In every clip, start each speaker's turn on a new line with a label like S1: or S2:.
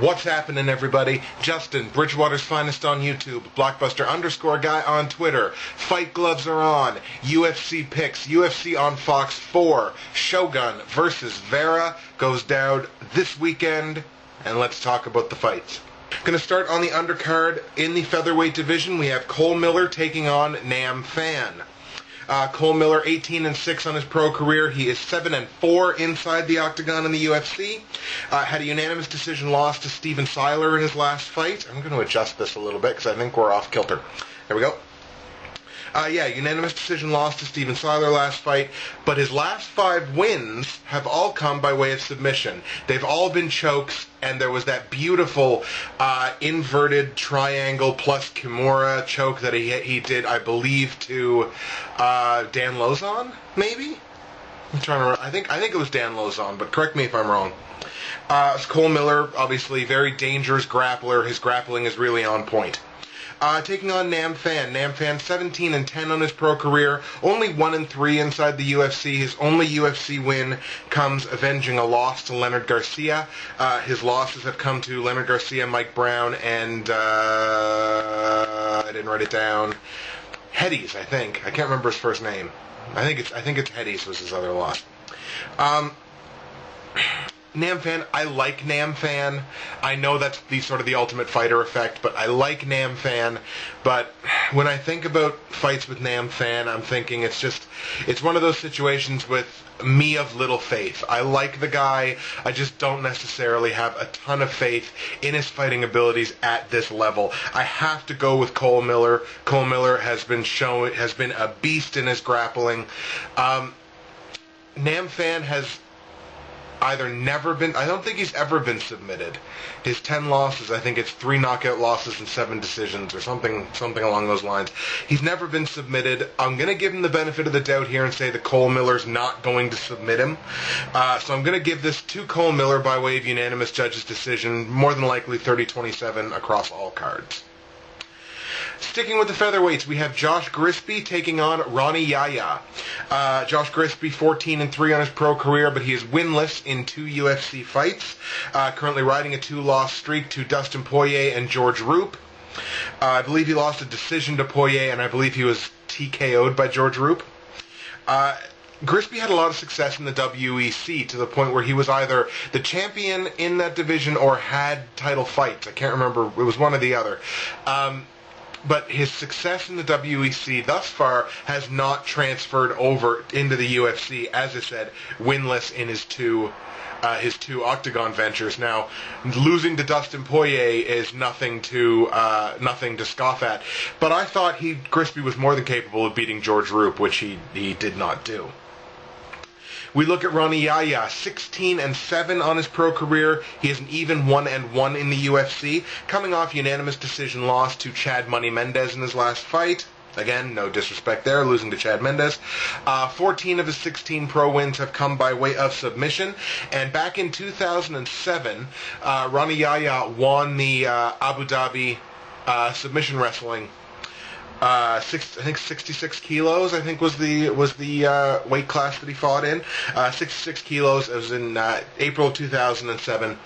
S1: What's happening, everybody? Justin, Bridgewater's finest on YouTube, Blockbuster_guy on Twitter. Fight gloves are on. UFC picks. UFC on Fox 4. Shogun versus Vera goes down this weekend. And let's talk about the fights. Going to start on the undercard. In the featherweight division, we have Cole Miller taking on Nam Phan. Cole Miller, 18-6 on his pro career. He is 7-4 inside the octagon in the UFC. Had a unanimous decision loss to Steven Siler in his last fight. I'm going to adjust this a little bit because I think we're off kilter. There we go. Unanimous decision loss to Steven Siler last fight, but his last 5 wins have all come by way of submission. They've all been chokes, and there was that beautiful inverted triangle plus Kimura choke that he did, I believe, to Dan Lozon, maybe? I'm trying to remember. I think it was Dan Lozon, but correct me if I'm wrong. Cole Miller, obviously, very dangerous grappler. His grappling is really on point. Taking on Nam Phan. Nam Phan, 17-10 on his pro career, only 1-3 inside the UFC. His only UFC win comes avenging a loss to Leonard Garcia. His losses have come to Leonard Garcia, Mike Brown, and I didn't write it down. Hedges, I think. I can't remember his first name. I think it's Hedges was his other loss. Nam Phan, I like Nam Phan. I know that's the Ultimate Fighter effect, but I like Nam Phan. But when I think about fights with Nam Phan, I'm thinking it's one of those situations with me of little faith. I like the guy. I just don't necessarily have a ton of faith in his fighting abilities at this level. I have to go with Cole Miller. Cole Miller has been a beast in his grappling. Nam Phan has I don't think he's ever been submitted. His 10 losses, I think it's 3 knockout losses and 7 decisions or something along those lines. He's never been submitted. I'm going to give him the benefit of the doubt here and say that Cole Miller's not going to submit him. So I'm going to give this to Cole Miller by way of unanimous judge's decision, more than likely 30-27 across all cards. Sticking with the featherweights, we have Josh Grisby taking on Ronnie Yaya. Josh Grisby, 14-3 on his pro career, but he is winless in 2 UFC fights. Currently riding a 2-loss streak to Dustin Poirier and George Roop. I believe he lost a decision to Poirier, and I believe he was TKO'd by George Roop. Grisby had a lot of success in the WEC to the point where he was either the champion in that division or had title fights. I can't remember. It was one or the other. But his success in the WEC thus far has not transferred over into the UFC, as I said, winless in his two Octagon ventures. Now, losing to Dustin Poirier is nothing to scoff at. But I thought Grisby was more than capable of beating George Roop, which he did not do. We look at Ronnie Yaya, 16-7 on his pro career. He is an even 1-1 in the UFC, coming off unanimous decision loss to Chad Money Mendez in his last fight. Again, no disrespect there, losing to Chad Mendez. 14 of his 16 pro wins have come by way of submission. And back in 2007, Ronnie Yaya won the Abu Dhabi submission wrestling. I think 66 kilos, I think was the weight class that he fought in. 66 kilos. It was in April 2007.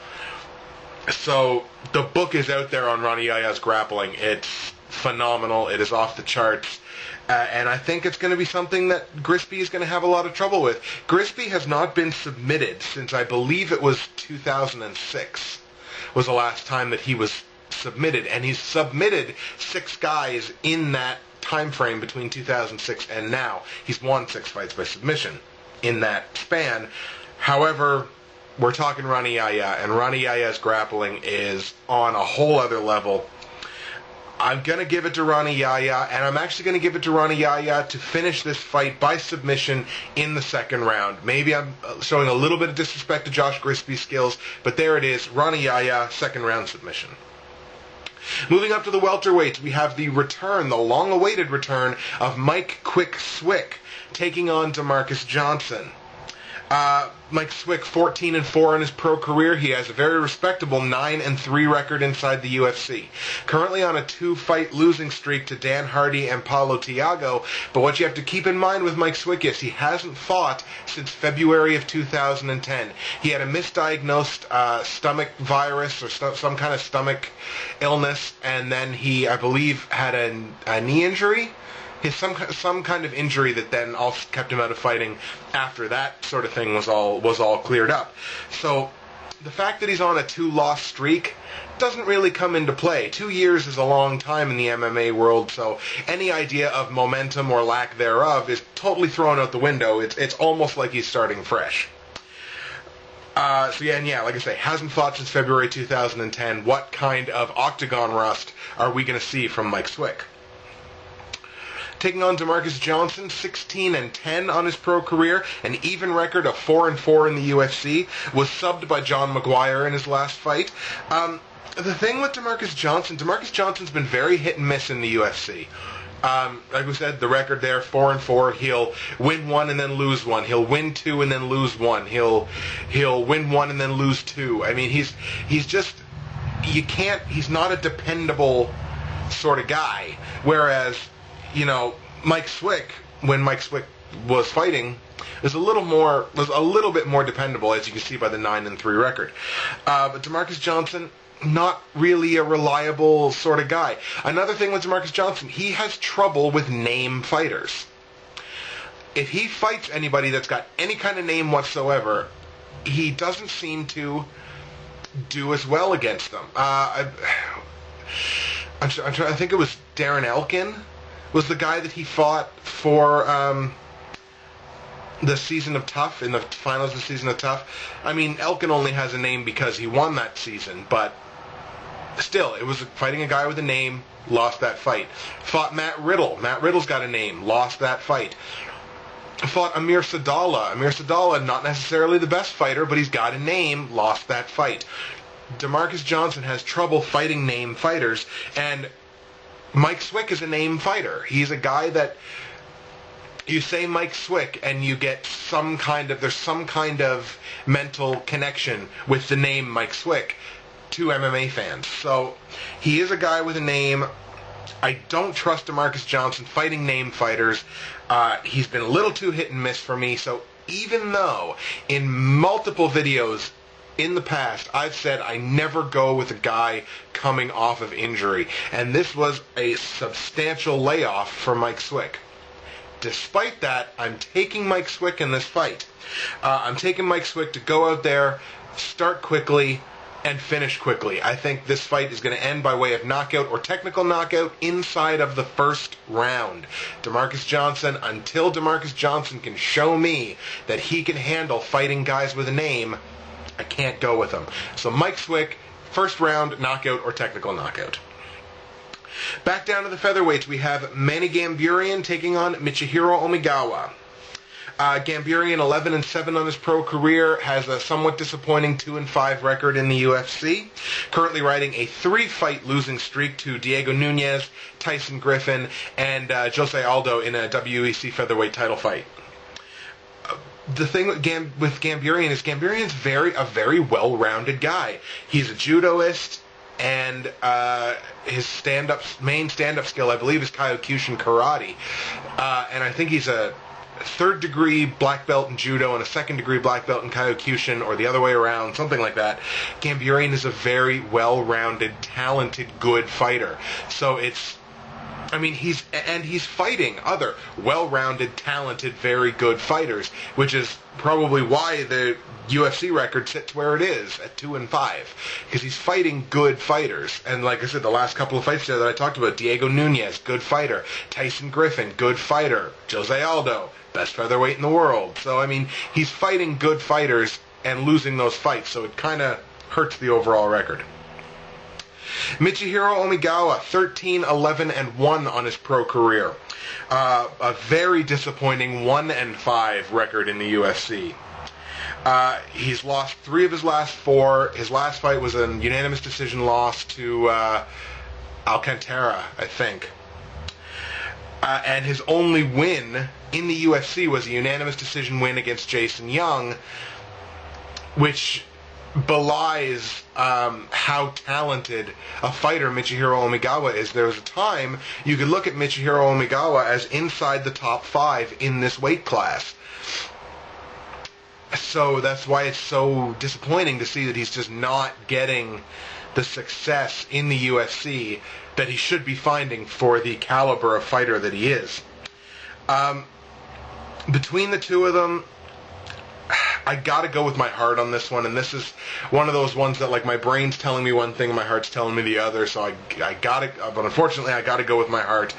S1: So the book is out there on Ronnie Yaya's grappling. It's phenomenal. It is off the charts. And I think it's going to be something that Grisby is going to have a lot of trouble with. Grisby has not been submitted since I believe it was 2006 was the last time that he was submitted, and he's submitted 6 guys in that time frame between 2006 and now. He's won 6 fights by submission in that span. However, we're talking Ronnie Yaya, and Ronnie Yaya's grappling is on a whole other level. I'm going to give it to Ronnie Yaya, and I'm actually going to give it to Ronnie Yaya to finish this fight by submission in the second round. Maybe I'm showing a little bit of disrespect to Josh Grisby's skills, but there it is, Ronnie Yaya, second round submission. Moving up to the welterweights, we have the long-awaited return of Mike Quick Swick taking on DeMarcus Johnson. Mike Swick, 14-4 in his pro career. He has a very respectable 9-3 record inside the UFC. Currently on a 2-fight losing streak to Dan Hardy and Paulo Thiago. But what you have to keep in mind with Mike Swick is he hasn't fought since February of 2010. He had a misdiagnosed stomach virus or some kind of stomach illness, and then he, I believe, had a knee injury. Some kind of injury that then also kept him out of fighting after that sort of thing was all cleared up. So the fact that he's on a 2-loss streak doesn't really come into play. 2 years is a long time in the MMA world, so any idea of momentum or lack thereof is totally thrown out the window. It's almost like he's starting fresh. Like I say, hasn't fought since February 2010. What kind of octagon rust are we going to see from Mike Swick? Taking on Demarcus Johnson, 16-10 on his pro career, an even record of 4-4 in the UFC, was subbed by John McGuire in his last fight. The thing with Demarcus Johnson's been very hit and miss in the UFC. Like we said, the record there, 4-4. He'll win 1 and then lose 1. He'll win 2 and then lose 1. He'll win 1 and then lose 2. I mean, he's not a dependable sort of guy. Whereas, Mike Swick, when Mike Swick was fighting, was a little bit more dependable, as you can see by the 9-3 record. But Demarcus Johnson, not really a reliable sort of guy. Another thing with Demarcus Johnson, he has trouble with name fighters. If he fights anybody that's got any kind of name whatsoever, he doesn't seem to do as well against them. I think it was Darren Elkin was the guy that he fought for the Season of Tough, in the finals of the Season of Tough. I mean, Elkin only has a name because he won that season, but still, it was fighting a guy with a name, lost that fight. Fought Matt Riddle. Matt Riddle's got a name, lost that fight. Fought Amir Sadallah. Amir Sadallah, not necessarily the best fighter, but he's got a name, lost that fight. Demarcus Johnson has trouble fighting name fighters, and Mike Swick is a name fighter. He's a guy that you say Mike Swick and you get there's some kind of mental connection with the name Mike Swick to MMA fans. So he is a guy with a name. I don't trust Demarcus Johnson fighting name fighters. He's been a little too hit and miss for me. So even though in multiple videos in the past, I've said I never go with a guy coming off of injury, and this was a substantial layoff for Mike Swick. Despite that, I'm taking Mike Swick in this fight. I'm taking Mike Swick to go out there, start quickly, and finish quickly. I think this fight is going to end by way of knockout or technical knockout inside of the first round. Demarcus Johnson, until Demarcus Johnson can show me that he can handle fighting guys with a name, I can't go with him. So Mike Swick, first round, knockout or technical knockout. Back down to the featherweights, we have Manny Gamburian taking on Michihiro Omigawa. Gamburian, 11-7 on his pro career, has a somewhat disappointing 2-5 record in the UFC. Currently riding a 3-fight losing streak to Diego Nunes, Tyson Griffin, and Jose Aldo in a WEC featherweight title fight. The thing with Gamburian is Gamburian's a very well-rounded guy. He's a judoist, and his main stand-up skill, I believe, is Kyokushin karate. And I think he's a third-degree black belt in judo and a second-degree black belt in Kyokushin, or the other way around, something like that. Gamburian is a very well-rounded, talented, good fighter. So he's fighting other well-rounded, talented, very good fighters, which is probably why the UFC record sits where it is at 2-5, because he's fighting good fighters. And like I said, the last couple of fights there that I talked about, Diego Nunes, good fighter. Tyson Griffin, good fighter. Jose Aldo, best featherweight in the world. So, he's fighting good fighters and losing those fights, so it kind of hurts the overall record. Michihiro Omigawa, 13-11-1 on his pro career. A very disappointing 1-5 record in the UFC. He's lost 3 of his last 4. His last fight was a unanimous decision loss to Alcantara, I think. And his only win in the UFC was a unanimous decision win against Jason Young, which belies how talented a fighter Michihiro Omigawa is. There was a time you could look at Michihiro Omigawa as inside the top 5 in this weight class. So that's why it's so disappointing to see that he's just not getting the success in the UFC that he should be finding for the caliber of fighter that he is. Between the two of them, I gotta go with my heart on this one, and this is one of those ones that, like, my brain's telling me one thing, my heart's telling me the other, so I gotta, but unfortunately I gotta go with my heart.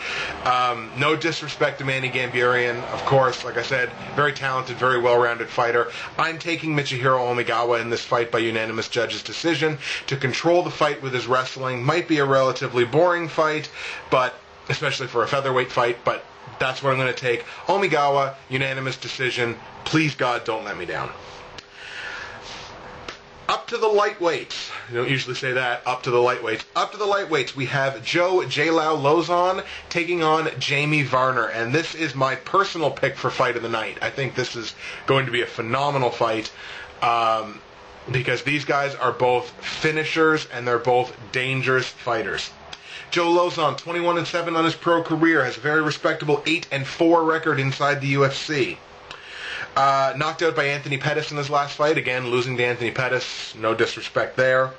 S1: No disrespect to Manny Gambarian, of course, like I said, very talented, very well-rounded fighter. I'm taking Michihiro Omigawa in this fight by unanimous judges' decision to control the fight with his wrestling. Might be a relatively boring fight, but especially for a featherweight fight, but that's what I'm going to take. Omigawa, unanimous decision. Please, God, don't let me down. Up to the lightweights. You don't usually say that. Up to the lightweights. Up to the lightweights, we have Joe J-Lau Lozon taking on Jamie Varner. And this is my personal pick for fight of the night. I think this is going to be a phenomenal fight. Because these guys are both finishers and they're both dangerous fighters. Joe Lozon, 21-7 on his pro career, has a very respectable 8-4 record inside the UFC. Knocked out by Anthony Pettis in his last fight. Again, losing to Anthony Pettis, no disrespect there.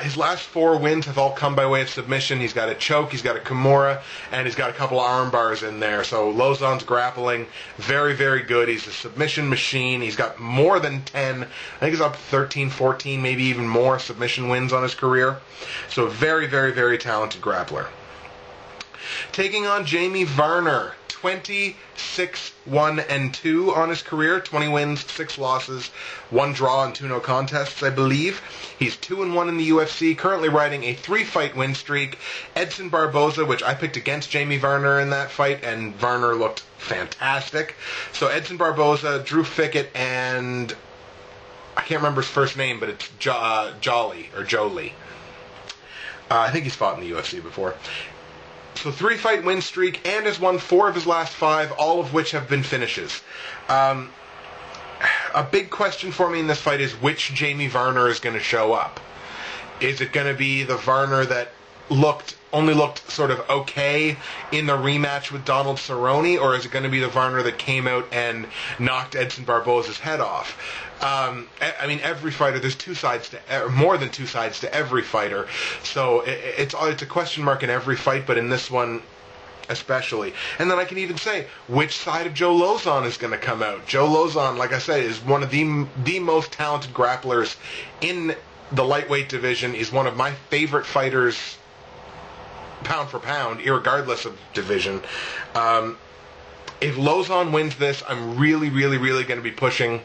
S1: His last 4 wins have all come by way of submission. He's got a choke, he's got a Kimura, and he's got a couple of arm bars in there. So Lozon's grappling, very, very good. He's a submission machine. He's got more than 10, I think he's up 13, 14, maybe even more submission wins on his career. So very, very, very talented grappler. Taking on Jamie Varner, 26-1-2 on his career, 20 wins, 6 losses, 1 draw and 2 no contests, I believe. He's 2-1 in the UFC, currently riding a 3-fight win streak. Edson Barboza, which I picked against Jamie Varner in that fight, and Varner looked fantastic. So Edson Barboza, Drew Fickett, and I can't remember his first name, but it's Jolie. I think he's fought in the UFC before. So 3-fight win streak, and has won 4 of his last 5, all of which have been finishes. A big question for me in this fight is which Jamie Varner is going to show up. Is it going to be the Varner that only looked sort of okay in the rematch with Donald Cerrone, or is it going to be the Varner that came out and knocked Edson Barboza's head off? I mean, every fighter, there's more than two sides to every fighter, so it's a question mark in every fight, but in this one especially. And then I can even say which side of Joe Lozon is going to come out. Joe Lozon, like I said, is one of the most talented grapplers in the lightweight division. He's one of my favorite fighters, pound for pound, irregardless of division. If Lozon wins this, I'm really, really, really going to be pushing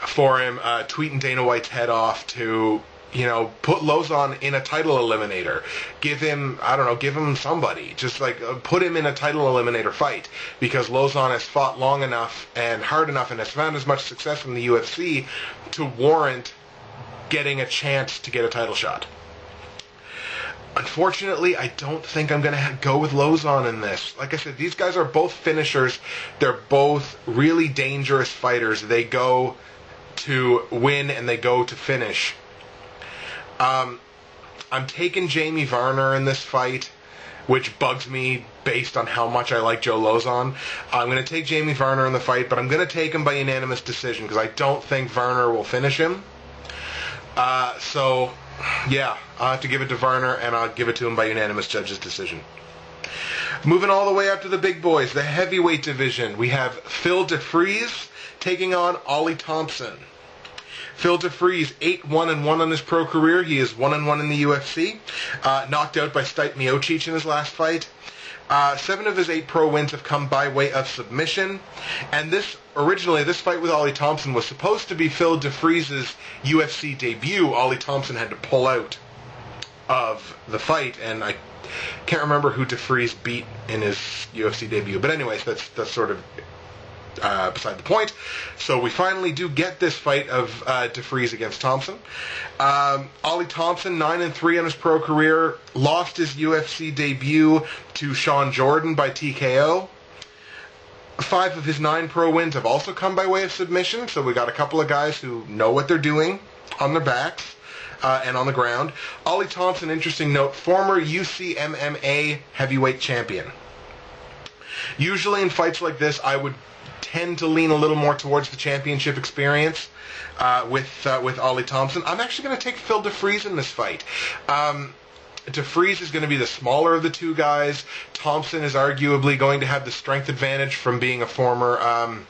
S1: for him, tweeting Dana White's head off to, put Lozon in a title eliminator. Give him somebody. Just put him in a title eliminator fight, because Lozon has fought long enough and hard enough and has found as much success in the UFC to warrant getting a chance to get a title shot. Unfortunately, I don't think I'm going to go with Lozon in this. Like I said, these guys are both finishers. They're both really dangerous fighters. They go to win and they go to finish. I'm taking Jamie Varner in this fight, which bugs me based on how much I like Joe Lozon. I'm going to take Jamie Varner in the fight, but I'm going to take him by unanimous decision because I don't think Varner will finish him. Yeah, I'll have to give it to Varner, and I'll give it to him by unanimous judges' decision. Moving all the way up to the big boys, the heavyweight division, we have Phil DeFries taking on Ollie Thompson. Phil DeFries, 8-1-1 on his pro career. He is 1-1 in the UFC. Knocked out by Stipe Miocic in his last fight. 7 of his 8 pro wins have come by way of submission. And originally, this fight with Ollie Thompson was supposed to be Phil DeFries' UFC debut. Ollie Thompson had to pull out of the fight, and I can't remember who DeFries beat in his UFC debut. But anyways, that's sort of beside the point. So we finally do get this fight of DeFries against Thompson. Ollie Thompson, 9-3 on his pro career, lost his UFC debut to Sean Jordan by TKO. 5 of his 9 pro wins have also come by way of submission, so we got a couple of guys who know what they're doing on their backs and on the ground. Ollie Thompson, interesting note, former UFC MMA heavyweight champion. Usually in fights like this, I would tend to lean a little more towards the championship experience with Ollie Thompson. I'm actually going to take Phil DeFries in this fight. DeFries is going to be the smaller of the two guys. Thompson is arguably going to have the strength advantage from being a former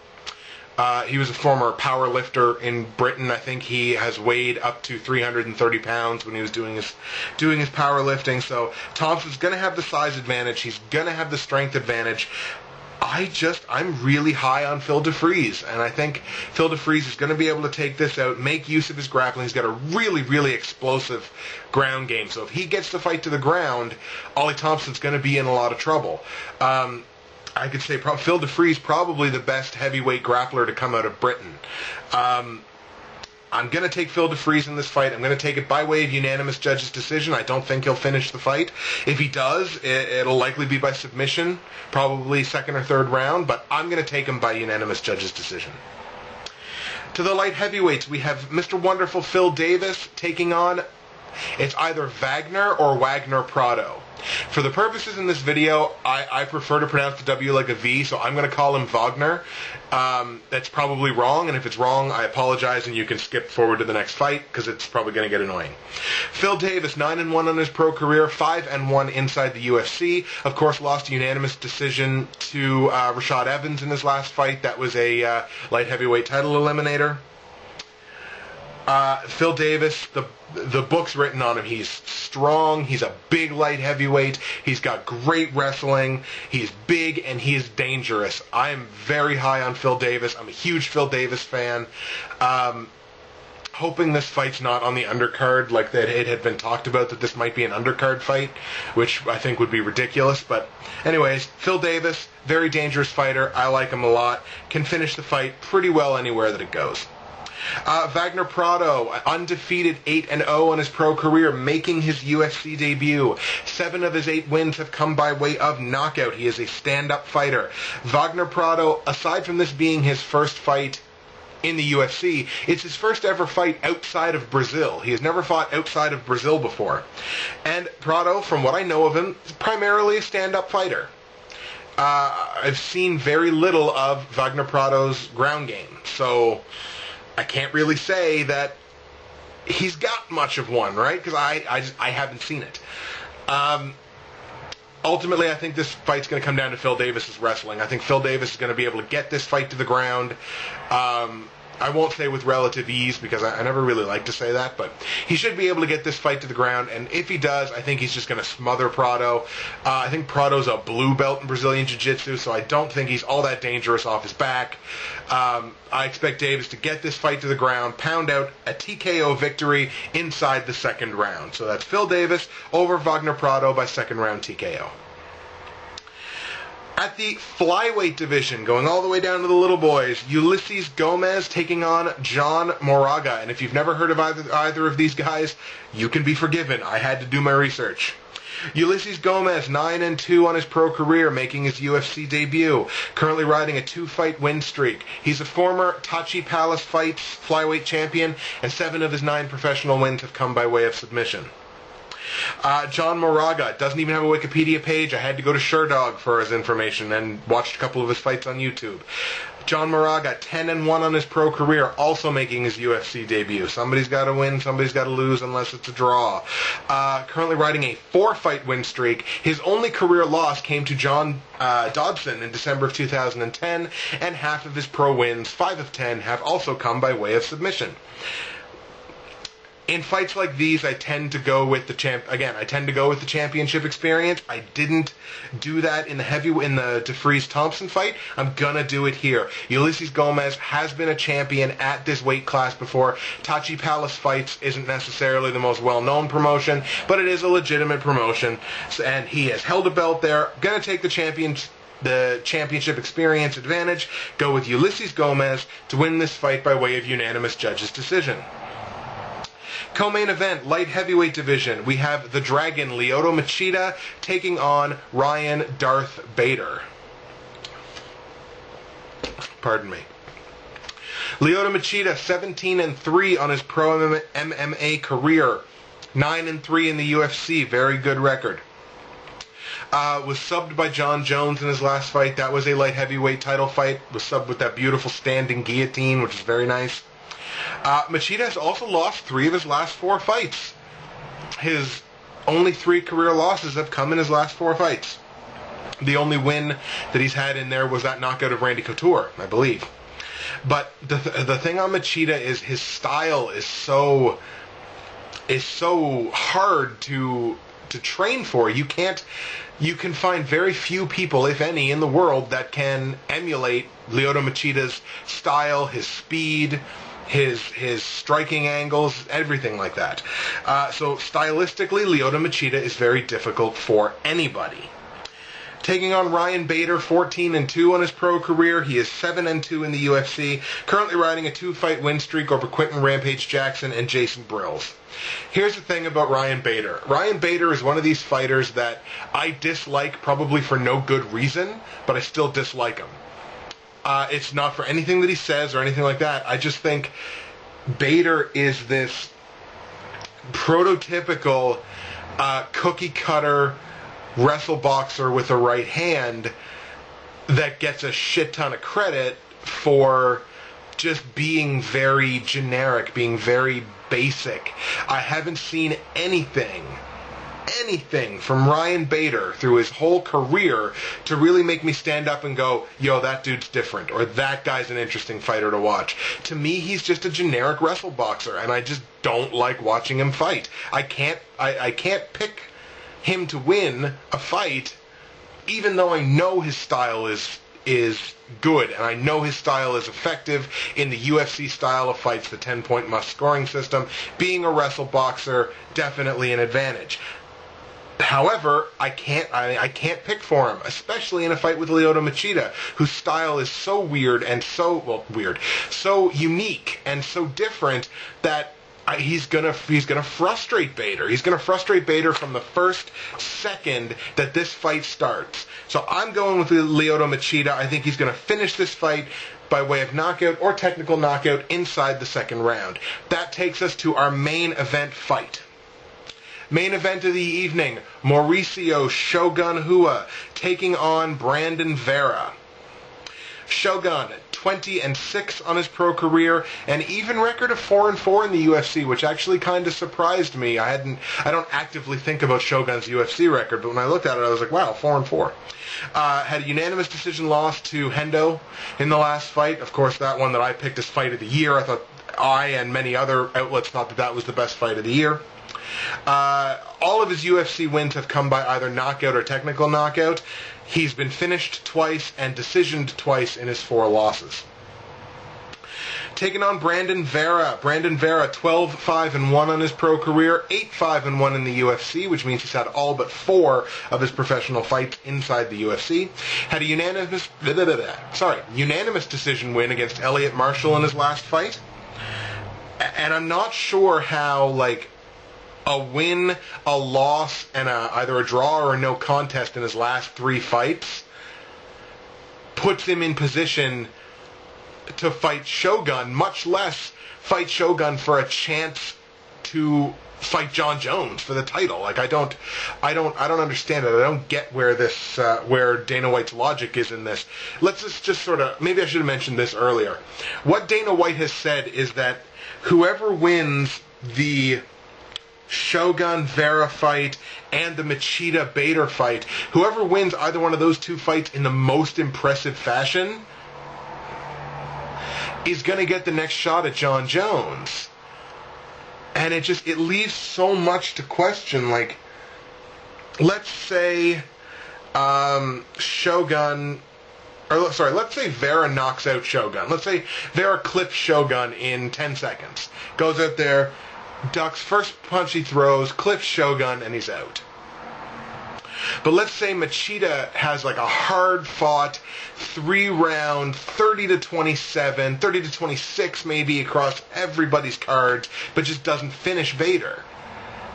S1: he was a former power lifter in Britain. I think he has weighed up to 330 pounds when he was doing his powerlifting. So Thompson's going to have the size advantage. He's going to have the strength advantage. I'm really high on Phil DeFries, and I think Phil DeFries is going to be able to take this out, make use of his grappling. He's got a really, really explosive ground game. So if he gets the fight to the ground, Ollie Thompson's going to be in a lot of trouble. I could say Phil DeFries probably the best heavyweight grappler to come out of Britain. I'm going to take Phil DeFries in this fight. I'm going to take it by way of unanimous judges' decision. I don't think he'll finish the fight. If he does, it'll likely be by submission, probably second or third round, but I'm going to take him by unanimous judges' decision. To the light heavyweights, we have Mr. Wonderful Phil Davis taking on, it's either Wagner or Wagner Prado. For the purposes in this video, I prefer to pronounce the W like a V, so I'm going to call him Wagner. That's probably wrong, and if it's wrong, I apologize, and you can skip forward to the next fight, because it's probably going to get annoying. Phil Davis, 9-1 on his pro career, 5-1 inside the UFC. Of course, lost a unanimous decision to Rashad Evans in his last fight. That was a light heavyweight title eliminator. Phil Davis, the book's written on him. He's strong. He's a big light heavyweight. He's got great wrestling. He's big, and he is dangerous. I am very high on Phil Davis. I'm a huge Phil Davis fan. Hoping this fight's not on the undercard, like that it had been talked about that this might be an undercard fight, which I think would be ridiculous. But anyways, Phil Davis, very dangerous fighter. I like him a lot. Can finish the fight pretty well anywhere that it goes. Wagner Prado, undefeated 8-0 on his pro career, making his UFC debut. 7 of his 8 wins have come by way of knockout. He is a stand-up fighter. Wagner Prado, aside from this being his first fight in the UFC, it's his first ever fight outside of Brazil. He has never fought outside of Brazil before. And Prado, from what I know of him, is primarily a stand-up fighter. I've seen very little of Wagner Prado's ground game, so I can't really say that he's got much of one, right? Because I haven't seen it. Ultimately, I think this fight's going to come down to Phil Davis's wrestling. I think Phil Davis is going to be able to get this fight to the ground. I won't say with relative ease, because I never really like to say that, but he should be able to get this fight to the ground, and if he does, I think he's just going to smother Prado. I think Prado's a blue belt in Brazilian Jiu-Jitsu, so I don't think he's all that dangerous off his back. I expect Davis to get this fight to the ground, pound out a TKO victory inside the second round. So that's Phil Davis over Wagner Prado by second round TKO. At the flyweight division, going all the way down to the little boys, Ulysses Gomez taking on John Moraga. And if you've never heard of either of these guys, you can be forgiven. I had to do my research. Ulysses Gomez, 9-2 on his pro career, making his UFC debut. Currently riding a 2-fight win streak. He's a former Tachi Palace Fights flyweight champion, and 7 of his 9 professional wins have come by way of submission. John Moraga doesn't even have a Wikipedia page. I had to go to Sherdog for his information and watched a couple of his fights on YouTube. John Moraga, 10-1 on his pro career, also making his UFC debut. Somebody's got to win, somebody's got to lose, unless it's a draw. Currently riding a 4-fight win streak. His only career loss came to John Dodson in December of 2010, and half of his pro wins, 5 of 10, have also come by way of submission. In fights like these, I tend to go with the championship experience. I didn't do that in the DeFries Thompson fight. I'm gonna do it here. Ulysses Gomez has been a champion at this weight class before. Tachi Palace Fights isn't necessarily the most well-known promotion, but it is a legitimate promotion, and he has held a belt there. Gonna take the championship experience advantage. Go with Ulysses Gomez to win this fight by way of unanimous judges' decision. Co-main event, light heavyweight division, we have the Dragon, Lyoto Machida, taking on Ryan Darth Bader. Pardon me. Lyoto Machida, 17-3 on his pro MMA career. 9-3 in the UFC. Very good record. Was subbed by Jon Jones in his last fight. That was a light heavyweight title fight. Was subbed with that beautiful standing guillotine, which is very nice. Machida has also lost 3 of his last 4 fights. His only 3 career losses have come in his last 4 fights. The only win that he's had in there was that knockout of Randy Couture, I believe. But the thing on Machida is his style is so hard to train for. You can find very few people, if any, in the world that can emulate Lyoto Machida's style, his speed, his striking angles, everything like that. So stylistically, Lyoto Machida is very difficult for anybody. Taking on Ryan Bader, 14-2 on his pro career. He is 7-2 in the UFC. Currently riding a 2-fight win streak over Quentin Rampage Jackson and Jason Brills. Here's the thing about Ryan Bader. Ryan Bader is one of these fighters that I dislike probably for no good reason, but I still dislike him. It's not for anything that he says or anything like that. I just think Bader is this prototypical cookie-cutter wrestle boxer with a right hand that gets a shit ton of credit for just being very generic, being very basic. I haven't seen anything from Ryan Bader through his whole career to really make me stand up and go, yo, that dude's different, or that guy's an interesting fighter to watch. To me, he's just a generic wrestle boxer, and I just don't like watching him fight. I can't pick him to win a fight, even though I know his style is good, and I know his style is effective in the UFC style of fights, the 10-point must scoring system. Being a wrestle boxer, definitely an advantage. However, I can't pick for him, especially in a fight with Lyoto Machida, whose style is so weird and so unique and so different that he's gonna frustrate Bader. He's gonna frustrate Bader from the first second that this fight starts. So I'm going with Lyoto Machida. I think he's gonna finish this fight by way of knockout or technical knockout inside the second round. That takes us to our main event fight. Main event of the evening, Mauricio Shogun Rua taking on Brandon Vera. Shogun, 20-6 on his pro career, an even record of 4-4 in the UFC, which actually kind of surprised me. I don't actively think about Shogun's UFC record, but when I looked at it, I was like, wow, 4-4. Had a unanimous decision loss to Hendo in the last fight. Of course, that one that I picked as fight of the year. I thought I and many other outlets thought that was the best fight of the year. All of his UFC wins have come by either knockout or technical knockout. He's been finished twice and decisioned twice in his 4 losses. Taking on Brandon Vera. Brandon Vera, 12-5-1 on his pro career, 8-5-1 in the UFC, which means he's had all but 4 of his professional fights inside the UFC. Had a unanimous decision win against Elliot Marshall in his last fight. And I'm not sure how, a win, a loss, and either a draw or a no contest in his last 3 fights puts him in position to fight Shogun, much less fight Shogun for a chance to fight Jon Jones for the title. I don't understand it. I don't get where this, where Dana White's logic is in this. Let's just sort of, maybe I should have mentioned this earlier. What Dana White has said is that whoever wins the Shogun Vera fight and the Machida Bader fight, whoever wins either one of those 2 fights in the most impressive fashion is going to get the next shot at Jon Jones. And it leaves so much to question. Let's say let's say Vera knocks out Shogun. Let's say Vera clips Shogun in 10 seconds. Goes out there, ducks first punch he throws, clips Shogun, and he's out. But let's say Machida has a hard-fought 3-round, 30-27, 30-26 maybe across everybody's cards, but just doesn't finish Bader.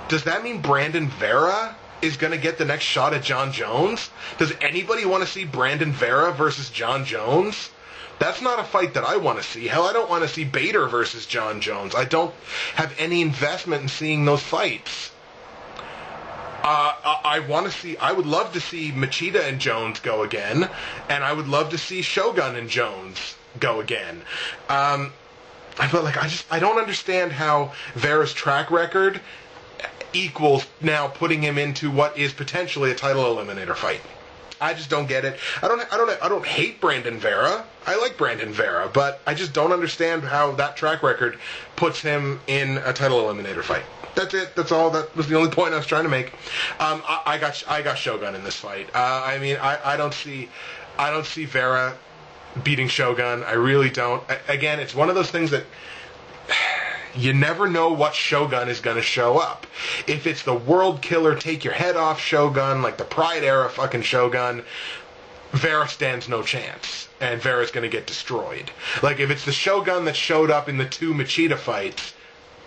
S1: Does that mean Brandon Vera is going to get the next shot at Jon Jones? Does anybody want to see Brandon Vera versus Jon Jones? That's not a fight that I want to see. Hell, I don't want to see Bader versus John Jones. I don't have any investment in seeing those fights. I would love to see Machida and Jones go again, and I would love to see Shogun and Jones go again. But I don't understand how Vera's track record equals now putting him into what is potentially a title eliminator fight. I just don't get it. I don't hate Brandon Vera. I like Brandon Vera, but I just don't understand how that track record puts him in a title eliminator fight. That's it. That's all. That was the only point I was trying to make. I got Shogun in this fight. I don't see Vera beating Shogun. I really don't. Again, it's one of those things that you never know what Shogun is going to show up. If it's the world killer, take your head off Shogun, like the Pride era fucking Shogun, Vera stands no chance, and Vera's going to get destroyed. Like, if it's the Shogun that showed up in the 2 Machida fights,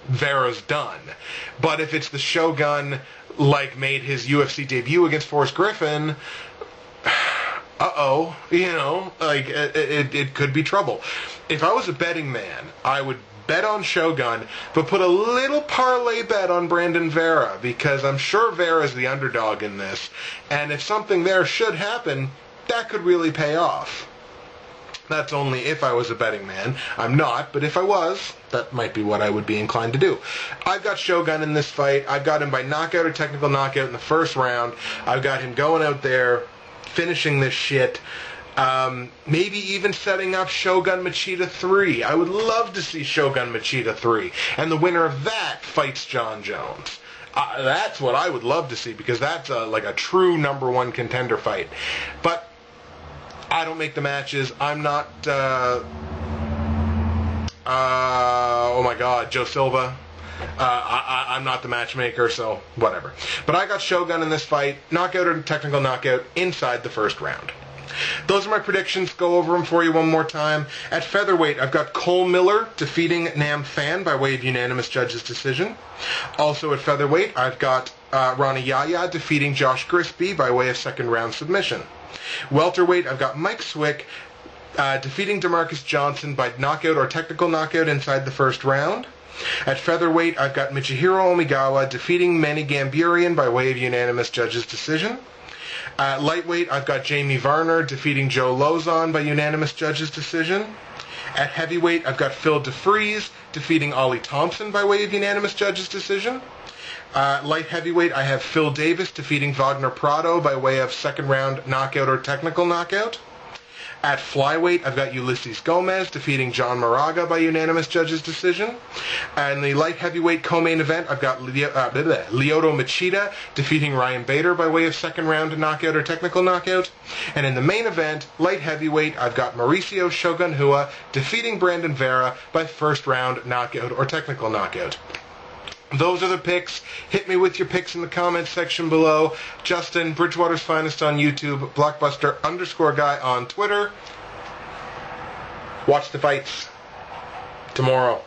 S1: Vera's done. But if it's the Shogun, like, made his UFC debut against Forrest Griffin, it could be trouble. If I was a betting man, I would bet on Shogun, but put a little parlay bet on Brandon Vera, because I'm sure Vera's the underdog in this, and if something there should happen, that could really pay off. That's only if I was a betting man. I'm not, but if I was, that might be what I would be inclined to do. I've got Shogun in this fight. I've got him by knockout or technical knockout in the first round. I've got him going out there, finishing this shit. Maybe even setting up Shogun Machida 3. I would love to see Shogun Machida 3. And the winner of that fights John Jones. That's what I would love to see, because that's like a true number 1 contender fight. But I don't make the matches. I'm not, oh my God, Joe Silva. I'm not the matchmaker, so whatever. But I got Shogun in this fight, knockout or technical knockout, inside the first round. Those are my predictions. Go over them for you one more time. At featherweight, I've got Cole Miller defeating Nam Phan by way of unanimous judges' decision. Also at featherweight, I've got Ronnie Yaya defeating Josh Grisby by way of second round submission. Welterweight, I've got Mike Swick defeating DeMarcus Johnson by knockout or technical knockout inside the first round. At featherweight, I've got Michihiro Omigawa defeating Manny Gamburian by way of unanimous judges' decision. At lightweight, I've got Jamie Varner defeating Joe Lozon by unanimous judges' decision. At heavyweight, I've got Phil DeFries defeating Ollie Thompson by way of unanimous judges' decision. Light heavyweight, I have Phil Davis defeating Wagner Prado by way of second round knockout or technical knockout. At flyweight, I've got Ulysses Gomez defeating John Moraga by unanimous judges' decision. And the light heavyweight co-main event, I've got Lyoto Machida defeating Ryan Bader by way of second round knockout or technical knockout. And in the main event, light heavyweight, I've got Mauricio Shogun Rua defeating Brandon Vera by first round knockout or technical knockout. Those are the picks. Hit me with your picks in the comments section below. Justin, Bridgewater's Finest on YouTube, Blockbuster_guy on Twitter. Watch the fights tomorrow.